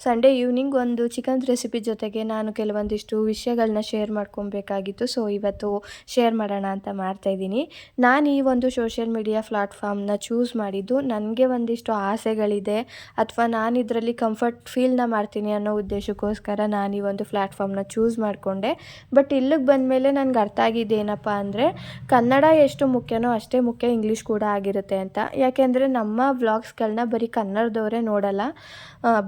Sunday evening ಒಂದು chicken recipe ಜೊತೆಗೆ ನಾನು ಕೆಲವೊಂದಿಷ್ಟು ವಿಷಯಗಳನ್ನ ಶೇರ್ ಮಾಡ್ಕೊಬೇಕಾಗಿತ್ತು. ಸೊ ಇವತ್ತು ಶೇರ್ ಮಾಡೋಣ ಅಂತ ಮಾಡ್ತಾಯಿದ್ದೀನಿ. ನಾನು ಈ ಒಂದು ಸೋಷಿಯಲ್ ಮೀಡಿಯಾ ಪ್ಲಾಟ್ಫಾರ್ಮ್ನ ಚೂಸ್ ಮಾಡಿದ್ದು ನನಗೆ ಒಂದಿಷ್ಟು ಆಸೆಗಳಿದೆ, ಅಥವಾ ನಾನು ಇದರಲ್ಲಿ ಕಂಫರ್ಟ್ ಫೀಲ್ನ ಮಾಡ್ತೀನಿ ಅನ್ನೋ ಉದ್ದೇಶಕ್ಕೋಸ್ಕರ ನಾನು ಈ ಒಂದು ಪ್ಲ್ಯಾಟ್ಫಾರ್ಮ್ನ ಚೂಸ್ ಮಾಡಿಕೊಂಡೆ. ಬಟ್ ಇಲ್ಲಿಗೆ ಬಂದಮೇಲೆ ನನಗೆ ಅರ್ಥ ಆಗಿದ್ದೇನಪ್ಪ ಅಂದರೆ, ಕನ್ನಡ ಎಷ್ಟು ಮುಖ್ಯನೋ ಅಷ್ಟೇ ಮುಖ್ಯ ಇಂಗ್ಲೀಷ್ ಕೂಡ ಆಗಿರುತ್ತೆ ಅಂತ. ಯಾಕೆಂದರೆ ನಮ್ಮ ವ್ಲಾಗ್ಸ್ಗಳನ್ನ ಬರೀ ಕನ್ನಡದವರೇ ನೋಡಲ್ಲ,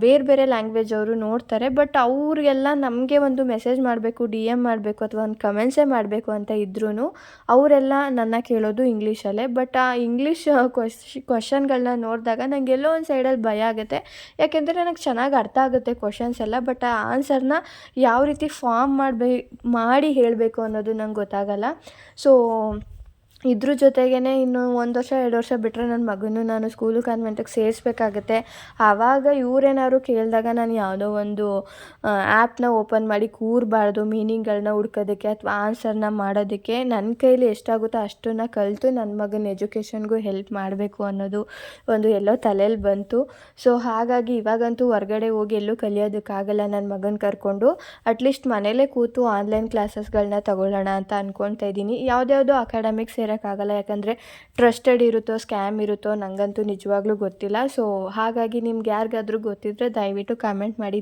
ಬೇರೆ ಬೇರೆ ಲ್ಯಾಂಗ್ವೇಜ್ ಅವರು ನೋಡ್ತಾರೆ. ಬಟ್ ಅವ್ರಿಗೆಲ್ಲ ನಮಗೆ ಒಂದು ಮೆಸೇಜ್ ಮಾಡಬೇಕು, ಡಿ ಎಮ್ ಮಾಡಬೇಕು ಅಥವಾ ಒಂದು ಕಮೆಂಟ್ಸೇ ಮಾಡಬೇಕು ಅಂತ ಇದ್ರೂ ಅವರೆಲ್ಲ ನನ್ನ ಕೇಳೋದು ಇಂಗ್ಲೀಷಲ್ಲೇ. ಬಟ್ ಆ ಇಂಗ್ಲೀಷ್ ಕ್ವಶನ್ಗಳನ್ನ ನೋಡಿದಾಗ ನನಗೆ ಎಲ್ಲೋ ಒಂದು ಸೈಡಲ್ಲಿ ಭಯ ಆಗುತ್ತೆ. ಯಾಕೆಂದರೆ ನನಗೆ ಚೆನ್ನಾಗಿ ಅರ್ಥ ಆಗುತ್ತೆ ಕ್ವಶನ್ಸ್ ಎಲ್ಲ, ಬಟ್ ಆ ಆನ್ಸರ್ನ ಯಾವ ರೀತಿ ಫಾರ್ಮ್ ಮಾಡಿ ಹೇಳಬೇಕು ಅನ್ನೋದು ನಂಗೆ ಗೊತ್ತಾಗಲ್ಲ. ಸೊ ಇದ್ರ ಜೊತೆಗೇ ಇನ್ನು 1 ವರ್ಷ 2 ವರ್ಷ ಬಿಟ್ಟರೆ ನನ್ನ ಮಗನೂ ನಾನು ಸ್ಕೂಲು ಕಾನ್ವೆಂಟಿಗೆ ಸೇರಿಸ್ಬೇಕಾಗತ್ತೆ. ಆವಾಗ ಇವರೇನಾದ್ರು ಕೇಳಿದಾಗ ನಾನು ಯಾವುದೋ ಒಂದು ಆ್ಯಪ್ನ ಓಪನ್ ಮಾಡಿ ಕೂರಬಾರ್ದು ಮೀನಿಂಗ್ಗಳನ್ನ ಹುಡ್ಕೋದಕ್ಕೆ ಅಥವಾ ಆನ್ಸರ್ನ ಮಾಡೋದಕ್ಕೆ. ನನ್ನ ಕೈಲಿ ಎಷ್ಟಾಗುತ್ತೋ ಅಷ್ಟನ್ನು ಕಲಿತು ನನ್ನ ಮಗನ ಎಜುಕೇಷನ್ಗೂ ಹೆಲ್ಪ್ ಮಾಡಬೇಕು ಅನ್ನೋದು ಒಂದು ಎಲ್ಲೋ ತಲೆಯಲ್ಲಿ ಬಂತು. ಸೊ ಹಾಗಾಗಿ ಇವಾಗಂತೂ ಹೊರ್ಗಡೆ ಹೋಗಿ ಎಲ್ಲೂ ಕಲಿಯೋದಕ್ಕಾಗಲ್ಲ ನನ್ನ ಮಗನ ಕರ್ಕೊಂಡು. ಅಟ್ಲೀಸ್ಟ್ ಮನೇಲೇ ಕೂತು ಆನ್ಲೈನ್ ಕ್ಲಾಸಸ್ಗಳನ್ನ ತಗೊಳ್ಳೋಣ ಅಂತ ಅಂದ್ಕೊಳ್ತಾ ಇದ್ದೀನಿ. ಯಾವುದ್ಯಾವುದೋ ಅಕಾಡೆಮಿಕ್ ಸೇರೋಕ್ಕಾಗಲ್ಲ, ಯಾಕಂದರೆ ಟ್ರಸ್ಟೆಡ್ ಇರುತ್ತೋ ಸ್ಕ್ಯಾಮ್ ಇರುತ್ತೋ ನನಗಂತೂ ನಿಜವಾಗ್ಲೂ ಗೊತ್ತಿಲ್ಲ. ಸೊ ಹಾಗಾಗಿ ನಿಮ್ಗೆ ಯಾರಿಗಾದ್ರೂ ಗೊತ್ತಿದ್ದರೆ ದಯವಿಟ್ಟು ಕಾಮೆಂಟ್ ಮಾಡಿ